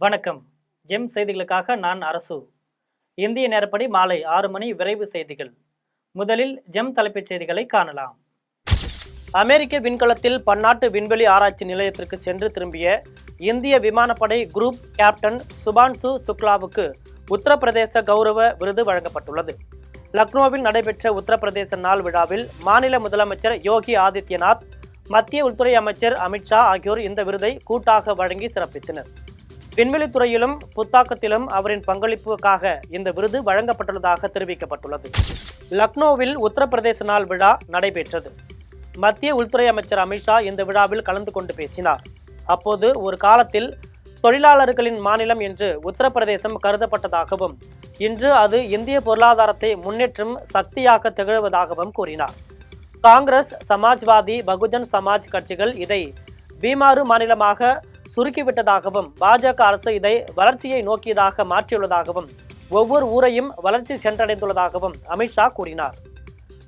வணக்கம். ஜெம் செய்திகளுக்காக நான் அரசு. இந்திய நேரப்படி மாலை 6 மணி விரைவு செய்திகள். முதலில் ஜெம் தலைப்புச் செய்திகளை காணலாம். அமெரிக்க விண்கலத்தில் பன்னாட்டு விண்வெளி ஆராய்ச்சி நிலையத்திற்கு சென்று திரும்பிய இந்திய விமானப்படை குரூப் கேப்டன் சுபான்சு சுக்லாவுக்கு உத்தரப்பிரதேச கௌரவ விருது வழங்கப்பட்டுள்ளது. லக்னோவில் நடைபெற்ற உத்தரப்பிரதேச நாள் விழாவில் மாநில முதலமைச்சர் யோகி ஆதித்யநாத், மத்திய உள்துறை அமைச்சர் அமித்ஷா ஆகியோர் இந்த விருதை கூட்டாக வழங்கி சிறப்பித்தனர். விண்வெளித்துறையிலும் புத்தாக்கத்திலும் அவரின் பங்களிப்புக்காக இந்த விருது வழங்கப்பட்டுள்ளதாக தெரிவிக்கப்பட்டுள்ளது. லக்னோவில் உத்தரப்பிரதேச நாள் விழா நடைபெற்றது. மத்திய உள்துறை அமைச்சர் அமித்ஷா இந்த விழாவில் கலந்து கொண்டு பேசினார். அப்போது ஒரு காலத்தில் தொழிலாளர்களின் மாநிலம் என்று உத்தரப்பிரதேசம் கருதப்பட்டதாகவும் இன்று அது இந்திய பொருளாதாரத்தை முன்னேற்றும் சக்தியாக திகழ்வதாகவும் கூறினார். காங்கிரஸ், சமாஜ்வாதி, பகுஜன் சமாஜ் கட்சிகள் இதை பீமாறு மாநிலமாக சுருக்கிவிட்டதாகவும் பாஜக அரசு இதை வளர்ச்சியை நோக்கியதாக மாற்றியுள்ளதாகவும் ஒவ்வொரு ஊரையும் வளர்ச்சி சென்றடைந்துள்ளதாகவும் அமித்ஷா கூறினார்.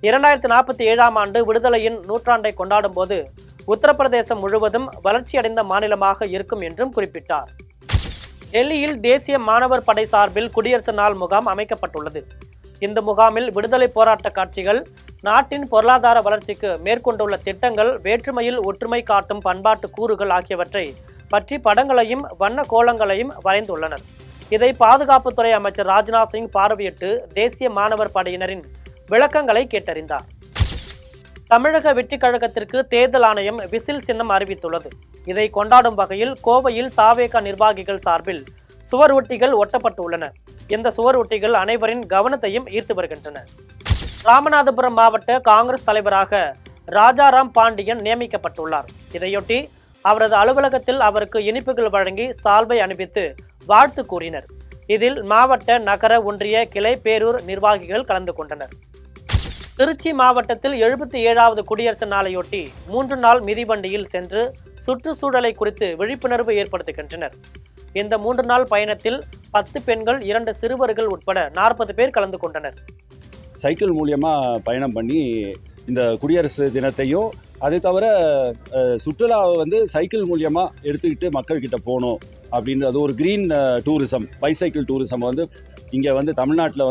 2047ஆம் ஆண்டு விடுதலையின் நூற்றாண்டை கொண்டாடும் போது உத்தரப்பிரதேசம் முழுவதும் வளர்ச்சியடைந்த மாநிலமாக இருக்கும் என்றும் குறிப்பிட்டார். டெல்லியில் தேசிய மாணவர் படை சார்பில் குடியரசு நாள் முகாம் அமைக்கப்பட்டுள்ளது. இந்த முகாமில் விடுதலை போராட்ட காட்சிகள், நாட்டின் பொருளாதார வளர்ச்சிக்கு மேற்கொண்டுள்ள திட்டங்கள், வேற்றுமையில் ஒற்றுமை காட்டும் பண்பாட்டு கூறுகள் ஆகியவற்றை பற்றி படங்களையும் வண்ண கோலங்களையும் வரைந்துள்ளனர். இதை பாதுகாப்புத்துறை அமைச்சர் ராஜ்நாத் சிங் பார்வையிட்டு தேசிய மாணவர் படையினரின் விளக்கங்களை கேட்டறிந்தார். தமிழக வெற்றிக் கழகத்திற்கு தேர்தல் ஆணையம் விசில் சின்னம் அறிவித்துள்ளது. இதை கொண்டாடும் வகையில் கோவையில் தாவேகா நிர்வாகிகள் சார்பில் சுவர் ஒட்டிகள் ஒட்டப்பட்டுள்ளன. இந்த சுவர் ஒட்டிகள் அனைவரின் கவனத்தையும் ஈர்த்து வருகின்றன. ராமநாதபுரம் மாவட்ட காங்கிரஸ் தலைவராக ராஜாராம் பாண்டியன் நியமிக்கப்பட்டுள்ளார். இதையொட்டி அவரது அலுவலகத்தில் அவருக்கு இனிப்புகள் வழங்கி சால்வை அணிவித்து வாழ்த்து கூறினர். இதில் மாவட்ட, நகர, ஒன்றிய, கிளை, பேரூர் நிர்வாகிகள் கலந்து கொண்டனர். திருச்சி மாவட்டத்தில் 77வது குடியரசு நாளையொட்டி 3 நாள் மிதிவண்டியில் சென்று சுற்றுச்சூழலை குறித்து விழிப்புணர்வு ஏற்படுத்துகின்றனர். இந்த 3 நாள் பயணத்தில் 10 பெண்கள், 2 சிறுவர்கள் உட்பட 40 பேர் கலந்து கொண்டனர். சைக்கிள் மூலியமா பயணம் பண்ணி இந்த குடியரசு தினத்தையும், அதை தவிர சுற்றுலாவை சைக்கிள் மூலியமா எடுத்துக்கிட்டு மக்கள்கிட்ட போகணும் அப்படின்றது ஒரு கிரீன் டூரிசம், பைசைக்கிள் டூரிசம் இங்கே தமிழ்நாட்டில்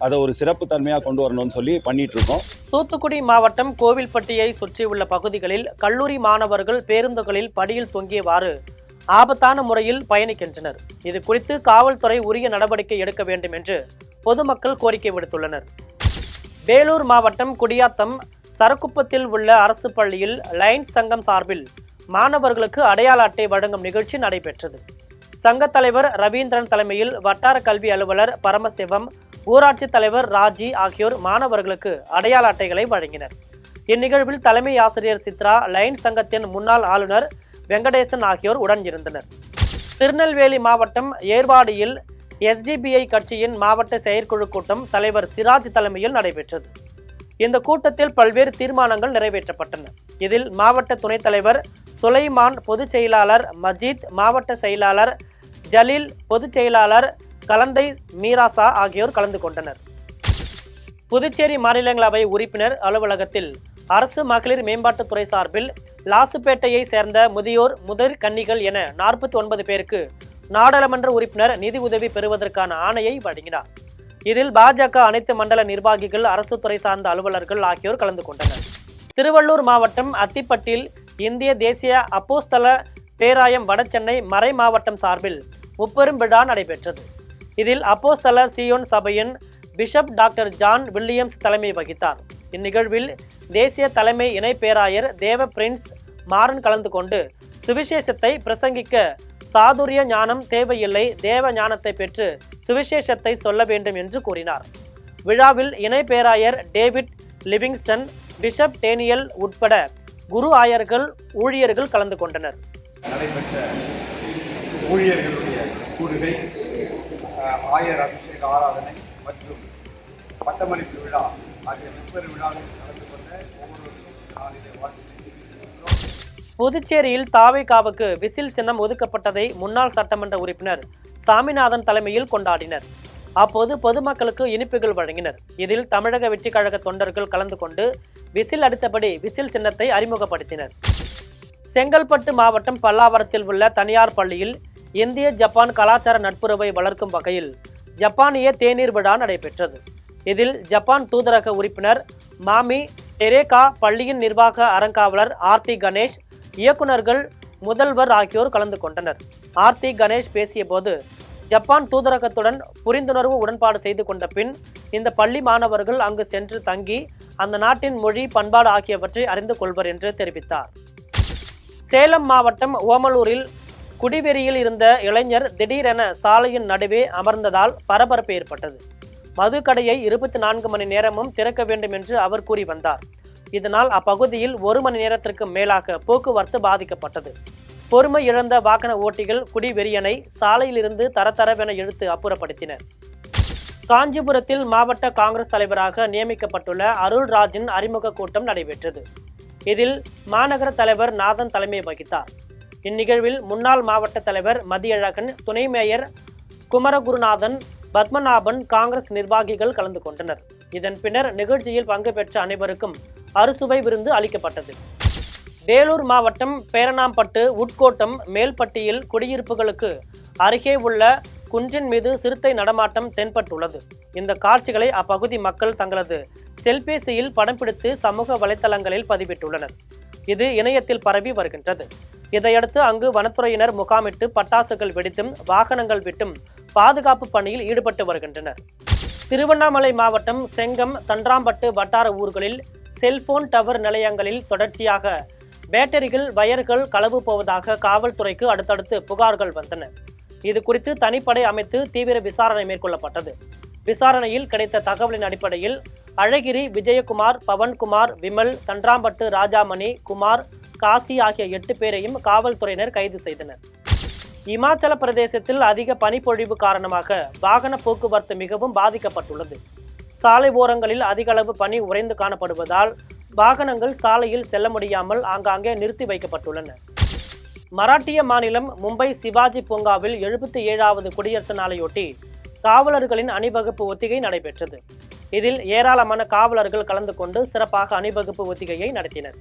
அதை ஒரு சிறப்பு தன்மையாக கொண்டு வரணும்னு சொல்லி பண்ணிட்டு இருக்கோம். தூத்துக்குடி மாவட்டம் கோவில்பட்டியை சுற்றியுள்ள பகுதிகளில் கல்லூரி மாணவர்கள் பேருந்துகளில் படியில் தொங்கியவாறு ஆபத்தான முறையில் பயணிக்கின்றனர். இது குறித்து காவல்துறை உரிய நடவடிக்கை எடுக்க வேண்டும் என்று பொதுமக்கள் கோரிக்கை விடுத்துள்ளனர். வேலூர் மாவட்டம் குடியாத்தம் சரக்குப்பத்தில் உள்ள அரசு பள்ளியில் லைன்ஸ் சங்கம் சார்பில் மாணவர்களுக்கு அடையாள அட்டை வழங்கும் நிகழ்ச்சி நடைபெற்றது. சங்க தலைவர் ரவீந்திரன் தலைமையில் வட்டார கல்வி அலுவலர் பரமசிவம், ஊராட்சி தலைவர் ராஜி ஆகியோர் மாணவர்களுக்கு அடையாள அட்டைகளை வழங்கினர். இந்நிகழ்வில் தலைமை ஆசிரியர் சித்ரா, லைன்ஸ் சங்கத்தின் முன்னாள் ஆளுநர் வெங்கடேசன் ஆகியோர் உடன் இருந்தனர். திருநெல்வேலி மாவட்டம் ஏர்வாடியில் SDPI கட்சியின் மாவட்ட செயற்குழு கூட்டம் தலைவர் சிராஜ் தலைமையில் நடைபெற்றது. இந்த கூட்டத்தில் பல்வேறு தீர்மானங்கள் நிறைவேற்றப்பட்டன. இதில் மாவட்ட துணைத் தலைவர் சுலைமான், பொதுச் செயலாளர் மஜீத், மாவட்ட செயலாளர் ஜலீல், பொதுச் செயலாளர் கலந்தை மீராசா ஆகியோர் கலந்து கொண்டனர். புதுச்சேரி மாநிலங்களவை உறுப்பினர் அலுவலகத்தில் அரசு மகளிர் மேம்பாட்டுத்துறை சார்பில் லாசுப்பேட்டையை சேர்ந்த முதியோர், முதற் கன்னிகள் என 49 பேருக்கு நாடாளுமன்ற உறுப்பினர் நிதி உதவி பெறுவதற்கான ஆணையை வழங்கினார். இதில் பாஜக அனைத்து மண்டல நிர்வாகிகள், அரசு துறை சார்ந்த அலுவலர்கள் ஆகியோர் கலந்து கொண்டனர். திருவள்ளூர் மாவட்டம் அத்திப்பட்டில் இந்திய தேசிய அப்போஸ்தல பேராயம் வடசென்னை மறை மாவட்டம் சார்பில் முப்பெரும் விழா நடைபெற்றது. இதில் அப்போஸ்தல சியோன் சபையின் பிஷப் டாக்டர் ஜான் வில்லியம்ஸ் தலைமை வகித்தார். இந்நிகழ்வில் தேசிய தலைமை இணை பேராயர் தேவ பிரின்ஸ் மாறன் கலந்து கொண்டு சுவிசேஷத்தை பிரசங்கிக்க சாதுரிய ஞானம் தேவையில்லை, தேவ ஞானத்தை பெற்று சுவிசேஷத்தை சொல்ல வேண்டும் என்று கூறினார். விழாவில் இணை பேராயர் டேவிட் லிவிங்ஸ்டன், பிஷப் டேனியல் உட்பட குரு ஆயர்கள், ஊழியர்கள் கலந்து கொண்டனர். நடைபெற்ற ஊழியர்களுடைய கூடுகை, ஆயர் அபிஷேக ஆராதனை மற்றும் பட்டமளிப்பு விழா ஆகிய வெவ்வேறு விழாவில் கலந்து கொண்ட ஒவ்வொருவருக்கும் நாளிலே வாழ்த்து தெரிவித்திருக்கிறோம். புதுச்சேரியில் தாவேகாவுக்கு விசில் சின்னம் ஒதுக்கப்பட்டதை முன்னாள் சட்டமன்ற உறுப்பினர் சாமிநாதன் தலைமையில் கொண்டாடினர். அப்போது பொதுமக்களுக்கு இனிப்புகள் வழங்கினர். இதில் தமிழக வெற்றிக் கழக தொண்டர்கள் கலந்து கொண்டு விசில் அடித்தபடி விசில் சின்னத்தை அறிமுகப்படுத்தினர். செங்கல்பட்டு மாவட்டம் பல்லாவரத்தில் உள்ள தனியார் பள்ளியில் இந்திய ஜப்பான் கலாச்சார நட்புறவை வளர்க்கும் வகையில் ஜப்பானிய தேநீர் விழா நடைபெற்றது. இதில் ஜப்பான் தூதரக உறுப்பினர் மாமி டெரேகா, பள்ளியின் நிர்வாக அறங்காவலர் ஆர்த்தி கணேஷ், இயக்குநர்கள், முதல்வர் ஆகியோர் கலந்து கொண்டனர். ஆர்த்தி கணேஷ் பேசியபோது, ஜப்பான் தூதரகத்துடன் புரிந்துணர்வு உடன்பாடு செய்து கொண்ட பின் இந்த பள்ளி மாணவர்கள் அங்கு சென்று தங்கி அந்த நாட்டின் மொழி, பண்பாடு ஆகியவற்றை அறிந்து கொள்வர் என்று தெரிவித்தார். சேலம் மாவட்டம் ஓமலூரில் குடிவெறியில் இருந்த இளைஞர் திடீரென சாலையின் நடுவே அமர்ந்ததால் பரபரப்பு ஏற்பட்டது. மதுக்கடையை 24 மணி நேரமும் திறக்க வேண்டும் என்று அவர் கூறி வந்தார். இதனால் அப்பகுதியில் 1 மணி நேரத்திற்கு மேலாக போக்குவரத்து பாதிக்கப்பட்டது. பொறுமை இழந்த வாகன ஓட்டிகள் குடிவெறியனை சாலையிலிருந்து தரதரவென இழுத்து அப்புறப்படுத்தினர். காஞ்சிபுரத்தில் மாவட்ட காங்கிரஸ் தலைவராக நியமிக்கப்பட்டுள்ள அருள்ராஜின் அறிமுக கூட்டம் நடைபெற்றது. இதில் மாநகர தலைவர் நாதன் தலைமை வகித்தார். இந்நிகழ்வில் முன்னாள் மாவட்ட தலைவர் மதியழகன், துணை மேயர் குமரகுருநாதன், பத்மநாபன், காங்கிரஸ் நிர்வாகிகள் கலந்து கொண்டனர். இதன் பின்னர் நிகழ்ச்சியில் பங்கு பெற்ற அனைவருக்கும் அறுசுவை விருந்து அளிக்கப்பட்டது. வேலூர் மாவட்டம் பேரணாம்பட்டு, உட்கோட்டம், மேல்பட்டியில் குடியிருப்புகளுக்கு அருகே உள்ள குன்றின் மீது சிறுத்தை நடமாட்டம் தென்பட்டுள்ளது. இந்த காட்சிகளை அப்பகுதி மக்கள் தங்களது செல்பேசியில் படம் பிடித்து சமூக வலைதளங்களில் பதிவிட்டுள்ளனர். இது இணையத்தில் பரவி வருகின்றது. இதையடுத்து அங்கு வனத்துறையினர் முகாமிட்டு பட்டாசுகள் வெடித்தும் வாகனங்கள் விட்டும் பாதுகாப்பு பணியில் ஈடுபட்டு வருகின்றனர். திருவண்ணாமலை மாவட்டம் செங்கம், தன்றாம்பட்டு வட்டார ஊர்களில் செல்போன் டவர் நிலையங்களில் தொடர்ச்சியாக பேட்டரிகள், வயர்கள் களவு போவதாக காவல்துறைக்கு அடுத்தடுத்து புகார்கள் வந்தன. இது குறித்து தனிப்படை அமைத்து தீவிர விசாரணை மேற்கொள்ளப்பட்டது. விசாரணையில் கிடைத்த தகவலின் அடிப்படையில் அழகிரி, விஜயகுமார், பவன்குமார், விமல், தன்றாம்பட்டு ராஜாமணி, குமார், காசி ஆகிய 8 பேரையும் காவல்துறையினர் கைது செய்தனர். இமாச்சல பிரதேசத்தில் அதிக பனிப்பொழிவு காரணமாக வாகன போக்குவரத்து மிகவும் பாதிக்கப்பட்டுள்ளது. சாலை ஓரங்களில் அதிக அளவு பனி உறைந்து காணப்படுவதால் வாகனங்கள் சாலையில் செல்ல முடியாமல் ஆங்காங்கே நிறுத்தி வைக்கப்பட்டுள்ளன. மராட்டிய மாநிலம் மும்பை சிவாஜி பூங்காவில் 77வது குடியரசு நாளையொட்டி காவலர்களின் அணிவகுப்பு ஒத்திகை நடைபெற்றது. இதில் ஏராளமான காவலர்கள் கலந்து கொண்டு சிறப்பாக அணிவகுப்பு ஒத்திகையை நடத்தினர்.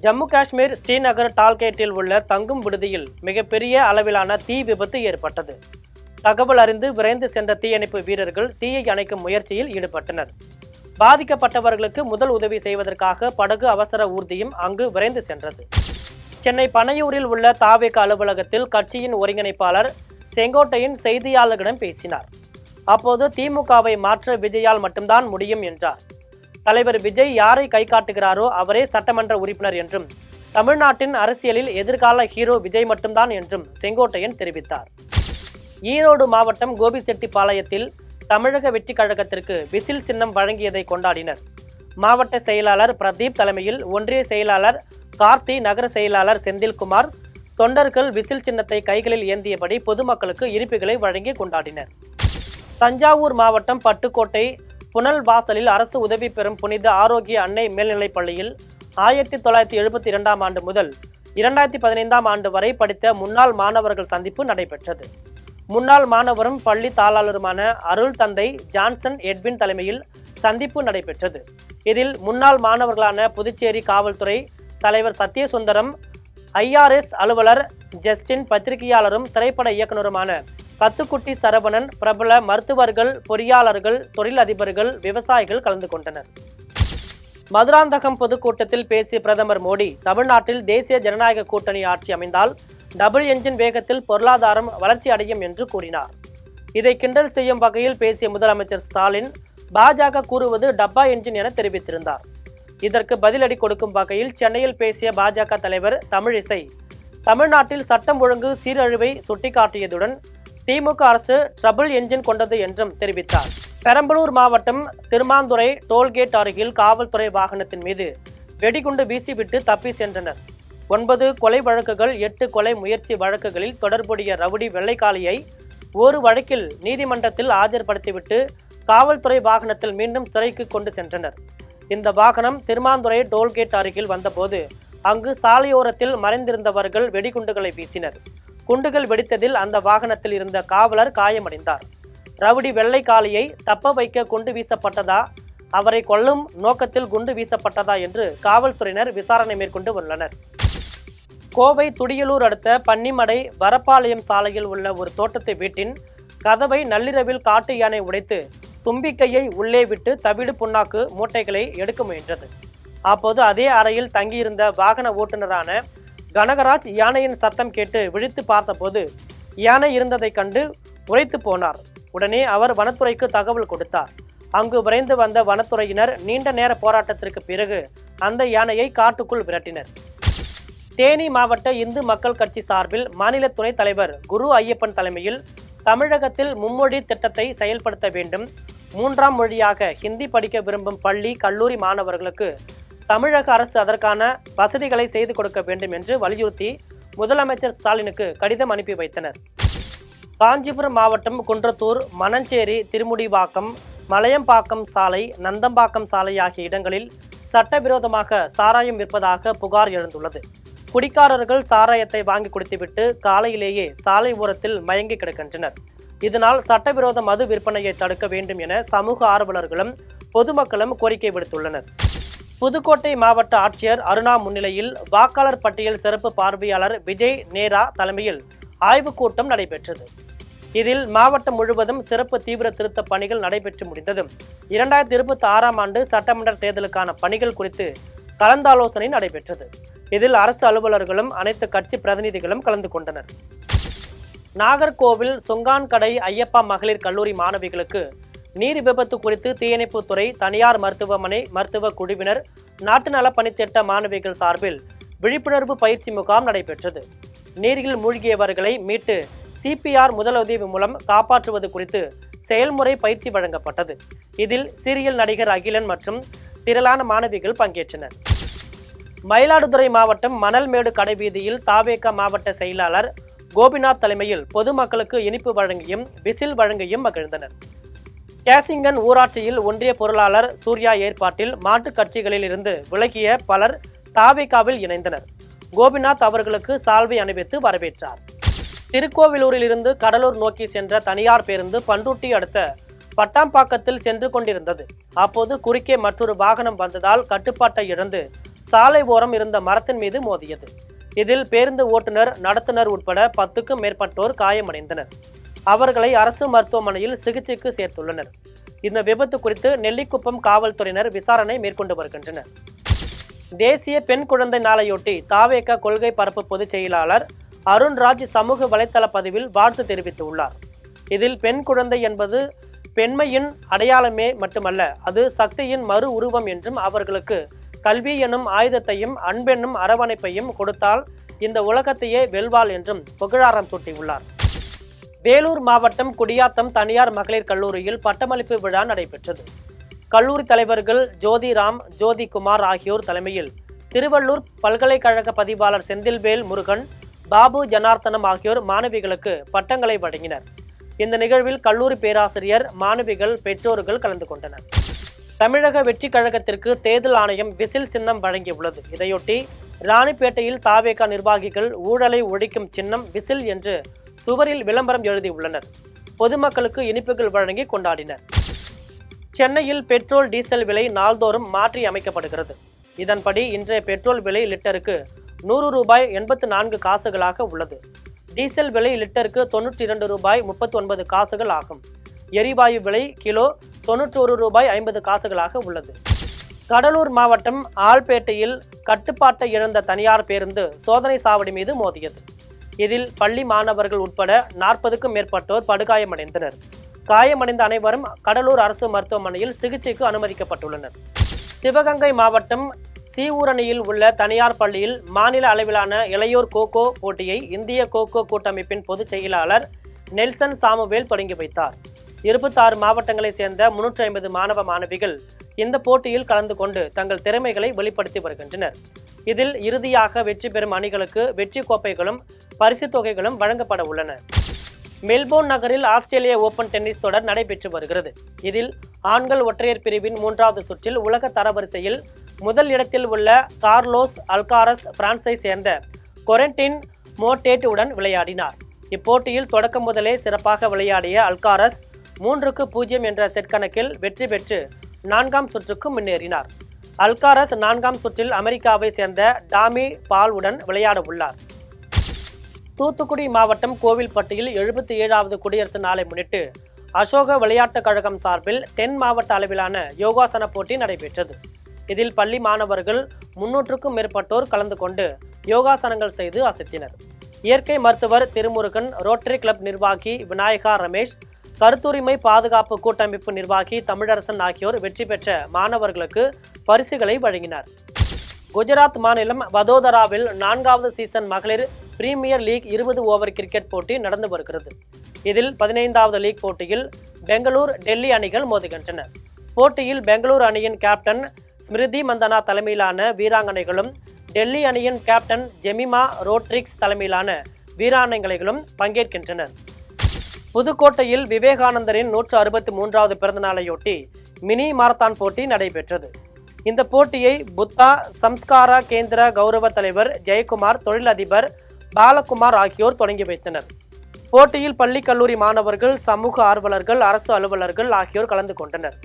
ஜம்மு காஷ்மீர் ஸ்ரீநகர் டால்கேட்டில் உள்ள தங்கும் விடுதியில் மிகப்பெரிய அளவிலான தீ விபத்து ஏற்பட்டது. தகவல் அறிந்து விரைந்து சென்ற தீயணைப்பு வீரர்கள் தீயை அணைக்கும் முயற்சியில் ஈடுபட்டனர். பாதிக்கப்பட்டவர்களுக்கு முதல் உதவி செய்வதற்காக படகு அவசர ஊர்தியும் அங்கு விரைந்து சென்றது. சென்னை பனையூரில் உள்ள தாவேக அலுவலகத்தில் கட்சியின் ஒருங்கிணைப்பாளர் செங்கோட்டையன் செய்தியாளர்களிடம் பேசினார். அப்போது திமுகவை மாற்ற விஜயால் மட்டும்தான் முடியும் என்றார். தலைவர் விஜய் யாரை கை காட்டுகிறாரோ அவரே சட்டமன்ற உறுப்பினர் என்றும், தமிழ்நாட்டின் அரசியலில் எதிர்கால ஹீரோ விஜய் மட்டும்தான் என்றும் செங்கோட்டையன் தெரிவித்தார். ஈரோடு மாவட்டம் கோபிச்செட்டிப்பாளையத்தில் தமிழக வெற்றி கழகத்திற்கு விசில் சின்னம் வழங்கியதை கொண்டாடினர். மாவட்ட செயலாளர் பிரதீப் தலைமையில் ஒன்றிய செயலாளர் கார்த்தி, நகர செயலாளர் செந்தில்குமார், தொண்டர்கள் விசில் சின்னத்தை கைகளில் ஏந்தியபடி பொதுமக்களுக்கு இனிப்புகளை வழங்கி கொண்டாடினர். தஞ்சாவூர் மாவட்டம் பட்டுக்கோட்டை புனல் வாசலில் அரசு உதவி பெறும் புனித ஆரோக்கிய அன்னை மேல்நிலைப் பள்ளியில் 1972ஆம் ஆண்டு முதல் 2015ஆம் ஆண்டு வரை படித்த முன்னாள் மாணவர்கள் சந்திப்பு நடைபெற்றது. முன்னாள் மாணவரும் பள்ளி தாளாளருமான அருள் தந்தை ஜான்சன் எட்வின் தலைமையில் சந்திப்பு நடைபெற்றது. இதில் முன்னாள் மாணவர்களான புதுச்சேரி காவல்துறை தலைவர் சத்யசுந்தரம், IRS அலுவலர் ஜஸ்டின், பத்திரிகையாளரும் திரைப்பட இயக்குநருமான கத்துக்குட்டி சரவணன், பிரபல மருத்துவர்கள், பொறியாளர்கள், தொழிலதிபர்கள், விவசாயிகள் கலந்து கொண்டனர். மதுராந்தகம் பொதுக்கூட்டத்தில் பேசிய பிரதமர் மோடி, தமிழ்நாட்டில் தேசிய ஜனநாயக கூட்டணி ஆட்சி அமைந்தால் டபுள் என்ஜின் வேகத்தில் பொருளாதாரம் வளர்ச்சி அடையும் என்று கூறினார். இதை கிண்டல் செய்யும் வகையில் பேசிய முதலமைச்சர் ஸ்டாலின், பாஜக கூறுவது டப்பா என்ஜின் என தெரிவித்திருந்தார். இதற்கு பதிலடி கொடுக்கும் வகையில் சென்னையில் பேசிய பாஜக தலைவர் தமிழிசை, தமிழ்நாட்டில் சட்டம் ஒழுங்கு சீரழிவை சுட்டிக்காட்டியதுடன் திமுக அரசு ட்ரபிள் என்ஜின் கொண்டது என்றும் தெரிவித்தார். பெரம்பலூர் மாவட்டம் திருமாந்துறை டோல்கேட் அருகில் காவல்துறை வாகனத்தின் மீது வெடிகுண்டு வீசிவிட்டு தப்பி சென்றனர். 9 கொலை வழக்குகள், 8 கொலை முயற்சி வழக்குகளில் தொடர்புடைய ரவுடி வெள்ளைக்காளியை ஒரு வழக்கில் நீதிமன்றத்தில் ஆஜர்படுத்திவிட்டு காவல்துறை வாகனத்தில் மீண்டும் சிறைக்கு கொண்டு சென்றனர். இந்த வாகனம் திருமாந்துறை டோல்கேட் அருகில் வந்தபோது அங்கு சாலையோரத்தில் மறைந்திருந்தவர்கள் வெடிகுண்டுகளை வீசினர். குண்டுகள் வெடித்ததில் அந்த வாகனத்தில் இருந்த காவலர் காயமடைந்தார். ரவுடி வெள்ளைக்காளியை தப்ப வைக்க குண்டு வீசப்பட்டதா, அவரை கொல்லும் நோக்கத்தில் குண்டு வீசப்பட்டதா என்று காவல்துறையினர் விசாரணை மேற்கொண்டு உள்ளனர். கோவை துடியலூர் அடுத்த பன்னிமடை வரப்பாளையம் சாலையில் உள்ள ஒரு தோட்டத்து வீட்டின் கதவை நள்ளிரவில் காட்டு யானை உடைத்து தும்பிக்கையை உள்ளே விட்டு தவிடு புண்ணாக்கு மூட்டைகளை எடுக்க முயன்றது. அப்போது அதே அறையில் தங்கியிருந்த வாகன ஓட்டுநரான கனகராஜ் யானையின் சத்தம் கேட்டு விழித்து பார்த்தபோது யானை இருந்ததை கண்டு உரைத்து போனார். உடனே அவர் வனத்துறைக்கு தகவல் கொடுத்தார். அங்கு விரைந்து வந்த வனத்துறையினர் நீண்ட நேர போராட்டத்திற்கு பிறகு அந்த யானையை காட்டுக்குள் விரட்டினர். தேனி மாவட்ட இந்து மக்கள் கட்சி சார்பில் மாநில துணைத் தலைவர் குரு ஐயப்பன் தலைமையில் தமிழகத்தில் மும்மொழி திட்டத்தை செயல்படுத்த வேண்டும், 3ஆம் மொழியாக ஹிந்தி படிக்க விரும்பும் பள்ளி கல்லூரி மாணவர்களுக்கு தமிழக அரசு அதற்கான வசதிகளை செய்து கொடுக்க வேண்டும் என்று வலியுறுத்தி முதலமைச்சர் ஸ்டாலினுக்கு கடிதம் அனுப்பி வைத்தனர். காஞ்சிபுரம் மாவட்டம் குன்றத்தூர், மணஞ்சேரி, திருமுடிவாக்கம், மலையம்பாக்கம் சாலை, நந்தம்பாக்கம் சாலை ஆகிய இடங்களில் சட்டவிரோதமாக சாராயம் விற்பதாக புகார் எழுந்துள்ளது. குடிக்காரர்கள் சாராயத்தை வாங்கி குடித்துவிட்டு காலையிலேயே சாலை ஓரத்தில் மயங்கி கிடக்கின்றனர். இதனால் சட்டவிரோத மது விற்பனையை தடுக்க வேண்டும் என சமூக ஆர்வலர்களும் பொதுமக்களும் கோரிக்கை விடுத்துள்ளனர். புதுக்கோட்டை மாவட்ட ஆட்சியர் அருணா முன்னிலையில் வாக்காளர் பட்டியல் சிறப்பு பார்வையாளர் விஜய் நேரா தலைமையில் ஆய்வுக் கூட்டம் நடைபெற்றது. இதில் மாவட்டம் முழுவதும் சிறப்பு தீவிர திருத்த பணிகள் நடைபெற்று முடிந்தது. 2026ஆம் ஆண்டு சட்டமன்ற தேர்தலுக்கான பணிகள் குறித்து கலந்தாலோசனை நடைபெற்றது. இதில் அரசு அலுவலர்களும் அனைத்து கட்சி பிரதிநிதிகளும் கலந்து கொண்டனர். நாகர்கோவில் சுங்கான்கடை ஐயப்பா மகளிர் கல்லூரி மாணவிகளுக்கு நீர் விபத்து குறித்து தீயணைப்புத்துறை, தனியார் மருத்துவமனை மருத்துவ குழுவினர், நாட்டு நலப் பணித்திட்ட மாணவிகள் சார்பில் விழிப்புணர்வு பயிற்சி முகாம் நடைபெற்றது. நீரில் மூழ்கியவர்களை மீட்டு CPR முதலுதவி மூலம் காப்பாற்றுவது குறித்து செயல்முறை பயிற்சி வழங்கப்பட்டது. இதில் சீரியல் நடிகர் அகிலன் மற்றும் திரளான மாணவிகள் பங்கேற்றனர். மயிலாடுதுறை மாவட்டம் மணல்மேடு கடைவீதியில் தாவேகா மாவட்ட செயலாளர் கோபிநாத் தலைமையில் பொதுமக்களுக்கு இனிப்பு வழங்கியும் விசில் வழங்கியும் மகிழ்ந்தனர். கேசிங்கன் ஊராட்சியில் ஒன்றிய பொருளாளர் சூர்யா ஏற்பாட்டில் மாற்றுக் கட்சிகளில் இருந்து விலகிய பலர் தாவேகாவில் இணைந்தனர். கோபிநாத் அவர்களுக்கு சால்வை அணிவித்து வரவேற்றார். திருக்கோவிலூரில் இருந்து கடலூர் நோக்கி சென்ற தனியார் பேருந்து பண்ருட்டி அடுத்த பட்டாம்பாக்கத்தில் சென்று கொண்டிருந்தது. அப்போது குறுக்கே மற்றொரு வாகனம் வந்ததால் கட்டுப்பாட்டை இழந்து சாலை ஓரம் இருந்த மரத்தின் மீது மோதியது. இதில் பேருந்து ஓட்டுநர், நடத்துனர் உட்பட 10க்கும் மேற்பட்டோர் காயமடைந்தனர். அவர்களை அரசு மருத்துவமனையில் சிகிச்சைக்கு சேர்த்துள்ளனர். இந்த விபத்து குறித்து நெல்லிக்குப்பம் காவல்துறையினர் விசாரணை மேற்கொண்டு வருகின்றனர். தேசிய பெண் குழந்தை நாளையொட்டி தாவேகா கொள்கை பரப்பு பொதுச் செயலாளர் அருண்ராஜ் சமூக வலைதள பதிவில் வாழ்த்து தெரிவித்துள்ளார். இதில் பெண் குழந்தை என்பது பெண்மையின் அடையாளமே மட்டுமல்ல, அது சக்தியின் மறு உருவம் என்றும் அவர்களுக்கு கல்வி எனும் ஆயுதத்தையும் அன்பென்னும் அரவணைப்பையும் கொடுத்தால் இந்த உலகத்தையே வெல்வாள் என்றும் புகழாரம் சூட்டியுள்ளார். வேலூர் மாவட்டம் குடியாத்தம் தனியார் மகளிர் கல்லூரியில் பட்டமளிப்பு விழா நடைபெற்றது. கல்லூரி தலைவர்கள் ஜோதிராம், ஜோதிகுமார் ஆகியோர் தலைமையில் திருவள்ளூர் பல்கலைக்கழக பதிவாளர் செந்தில்வேல் முருகன், பாபு ஜனார்த்தனம் ஆகியோர் மாணவிகளுக்கு பட்டங்களை வழங்கினர். இந்த நிகழ்வில் கல்லூரி பேராசிரியர், மாணவிகள், பெற்றோர்கள் கலந்து கொண்டனர். தமிழக வெற்றி கழகத்திற்கு தேர்தல் ஆணையம் விசில் சின்னம் வழங்கியுள்ளது. இதையொட்டி ராணிப்பேட்டையில் தாவேகா நிர்வாகிகள் ஊழலை ஒழிக்கும் சின்னம் விசில் என்று சுவரில் விளம்பரம் எழுதியுள்ளனர். பொதுமக்களுக்கு இனிப்புகள் வழங்கி கொண்டாடினர். சென்னையில் பெட்ரோல், டீசல் விலை நாள்தோறும் மாற்றி அமைக்கப்படுகிறது. இதன்படி இன்றைய பெட்ரோல் விலை லிட்டருக்கு 100 ரூபாய் 84 காசுகளாக உள்ளது. டீசல் விலை லிட்டருக்கு 92 ரூபாய் 39 காசுகள் ஆகும். எரிவாயு விலை கிலோ 91 ரூபாய் 50 காசுகளாக உள்ளது. கடலூர் மாவட்டம் ஆல்பேட்டையில் கட்டுப்பாட்டை இழந்த தனியார் பேருந்து சோதனை சாவடி மீது மோதியது. இதில் பள்ளி மாணவர்கள் உட்பட 40க்கும் மேற்பட்டோர் படுகாயமடைந்தனர். காயமடைந்த அனைவரும் கடலூர் அரசு மருத்துவமனையில் சிகிச்சைக்கு அனுமதிக்கப்பட்டுள்ளனர். சிவகங்கை மாவட்டம் சீவூரணியில் உள்ள தனியார் பள்ளியில் மாநில அளவிலான இளையோர் கோகோ போட்டியை இந்திய கோகோ கூட்டமைப்பின் பொதுச் செயலாளர் நெல்சன் சாமுவேல் தொடங்கி வைத்தார். 26 மாவட்டங்களைச் சேர்ந்த 350 மாணவ மாணவிகள் இந்த போட்டியில் கலந்து கொண்டு தங்கள் திறமைகளை வெளிப்படுத்தி வருகின்றனர். இதில் இறுதியாக வெற்றி பெறும் அணிகளுக்கு வெற்றி கோப்பைகளும் பரிசு தொகைகளும் வழங்கப்பட உள்ளன. மெல்போர்ன் நகரில் ஆஸ்திரேலிய ஓபன் டென்னிஸ் தொடர் நடைபெற்று வருகிறது. இதில் ஆண்கள் ஒற்றையர் பிரிவின் 3வது சுற்றில் உலக தரவரிசையில் முதல் இடத்தில் உள்ள கார்லோஸ் அல்காரஸ் பிரான்ஸை சேர்ந்த கொரென்டின் மோட்டேட் உடன் விளையாடினார். இப்போட்டியில் தொடக்கம் முதலே சிறப்பாக விளையாடிய அல்காரஸ் 3-0 என்ற செட் கணக்கில் வெற்றி பெற்று 4ஆம் சுற்றுக்கு முன்னேறினார். அல்காரஸ் 4ஆம் சுற்றில் அமெரிக்காவை சேர்ந்த டாமி பால்வுடன் விளையாட உள்ளார். தூத்துக்குடி மாவட்டம் கோவில்பட்டியில் 77வது குடியரசு நாளை முன்னிட்டு அசோக விளையாட்டுக் கழகம் சார்பில் தென் மாவட்ட அளவிலான யோகாசன போட்டி நடைபெற்றது. இதில் பள்ளி மாணவர்கள் 300க்கும் மேற்பட்டோர் கலந்து கொண்டு யோகாசனங்கள் செய்து அசத்தினர். இயற்கை மருத்துவர் திருமுருகன், ரோட்டரி கிளப் நிர்வாகி விநாயகா ரமேஷ், கருத்துரிமை பாதுகாப்பு கூட்டமைப்பு நிர்வாகி தமிழரசன் ஆகியோர் வெற்றி பெற்ற மாணவர்களுக்கு பரிசுகளை வழங்கினார். குஜராத் மாநிலம் வதோதராவில் 4வது சீசன் மகளிர் பிரீமியர் லீக் 20 ஓவர் கிரிக்கெட் போட்டி நடந்து வருகிறது. இதில் 15வது லீக் போட்டியில் பெங்களூர், டெல்லி அணிகள் மோதுகின்றன. போட்டியில் பெங்களூர் அணியின் கேப்டன் ஸ்மிருதி மந்தனா தலைமையிலான வீராங்கனைகளும், டெல்லி அணியின் கேப்டன் ஜெமிமா ரோட்ரிக்ஸ் தலைமையிலான வீராங்கனைகளும் பங்கேற்கின்றனர். புதுக்கோட்டையில் விவேகானந்தரின் 163வது பிறந்தநாளையொட்டி மினி மாரத்தான் போட்டி நடைபெற்றது. இந்த போட்டியை புத்தா சம்ஸ்காரா கேந்திர கௌரவ தலைவர் ஜெயக்குமார், தொழிலதிபர் பாலகுமார் ஆகியோர் தொடங்கி வைத்தனர். போட்டியில் பள்ளி கல்லூரி மாணவர்கள், சமூக ஆர்வலர்கள், அரசு அலுவலர்கள் ஆகியோர் கலந்து கொண்டனர்.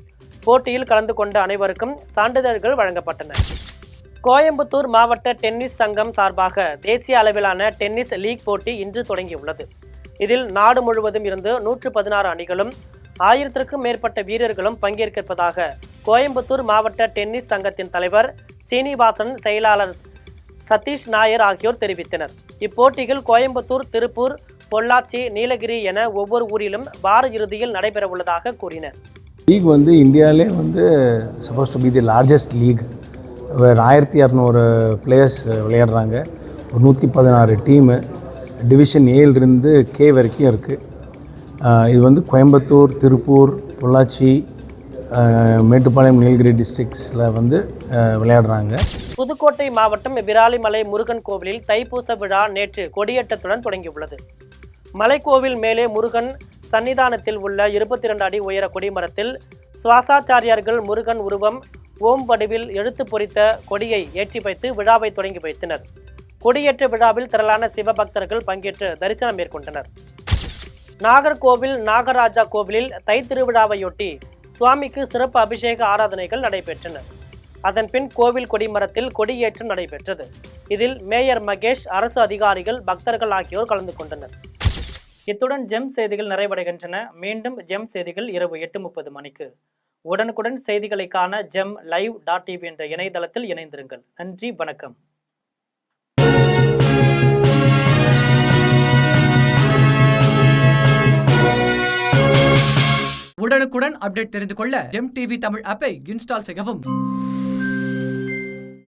போட்டியில் கலந்து கொண்ட அனைவருக்கும் சான்றிதழ்கள் வழங்கப்பட்டன. கோயம்புத்தூர் மாவட்ட டென்னிஸ் சங்கம் சார்பாக தேசிய அளவிலான டென்னிஸ் லீக் போட்டி இன்று தொடங்கியுள்ளது. இதில் நாடு முழுவதும் இருந்து 116 அணிகளும் 1000க்கும் மேற்பட்ட வீரர்களும் பங்கேற்கிறதாக கோயம்புத்தூர் மாவட்ட டென்னிஸ் சங்கத்தின் தலைவர் ஸ்ரீனிவாசன், செயலாளர் சதீஷ் நாயர் ஆகியோர் தெரிவித்தனர். இப்போட்டிகள் கோயம்புத்தூர், திருப்பூர், பொள்ளாச்சி, நீலகிரி என ஒவ்வொரு ஊரிலும் வார இறுதியில் நடைபெறவுள்ளதாக கூறினர். லீக் இந்தியாவிலே supposed to be the largest league. வேறு 1200 பிளேயர்ஸ் விளையாடுறாங்க. ஒரு 116 டீமு. டிவிஷன் ஏலிருந்து கே வரைக்கும் இருக்குது. இது கோயம்புத்தூர், திருப்பூர், பொள்ளாச்சி, மேட்டுப்பாளையம், நீலகிரி டிஸ்ட்ரிக்ஸில் விளையாடுறாங்க. புதுக்கோட்டை மாவட்டம் விராலிமலை முருகன் கோவிலில் தைப்பூச விழா நேற்று கொடியேற்றத்துடன் தொடங்கியுள்ளது. மலைக்கோவில் மேலே முருகன் சன்னிதானத்தில் உள்ள 22 அடி உயர கொடிமரத்தில் சுவாசாச்சாரியார்கள் முருகன் உருவம் ஓம் வடிவில் எழுத்து பொறித்த கொடியை ஏற்றி வைத்து விழாவை தொடங்கி வைத்தனர். கொடியேற்ற விழாவில் திரளான சிவபக்தர்கள் பங்கேற்று தரிசனம் மேற்கொண்டனர். நாகர்கோவில் நாகராஜா கோவிலில் தை திருவிழாவையொட்டி சுவாமிக்கு சிறப்பு அபிஷேக ஆராதனைகள் நடைபெற்றன. அதன்பின் கோவில் கொடிமரத்தில் கொடியேற்றம் நடைபெற்றது. இதில் மேயர் மகேஷ், அரசு அதிகாரிகள், பக்தர்கள் ஆகியோர் கலந்து கொண்டனர். இத்துடன் ஜெம் செய்திகள் நிறைவடைகின்றன. மீண்டும் ஜெம் செய்திகள் இரவு 8:30 மணிக்கு. உடனுக்குடன் செய்திகளை காண gemlive.tv என்ற இணையதளத்தில் இணைந்திருங்கள். நன்றி, வணக்கம். உடனுக்குடன் அப்டேட் தெரிந்து கொள்ள ஜெம் டிவி தமிழ் ஆப்பை இன்ஸ்டால் செய்யவும்.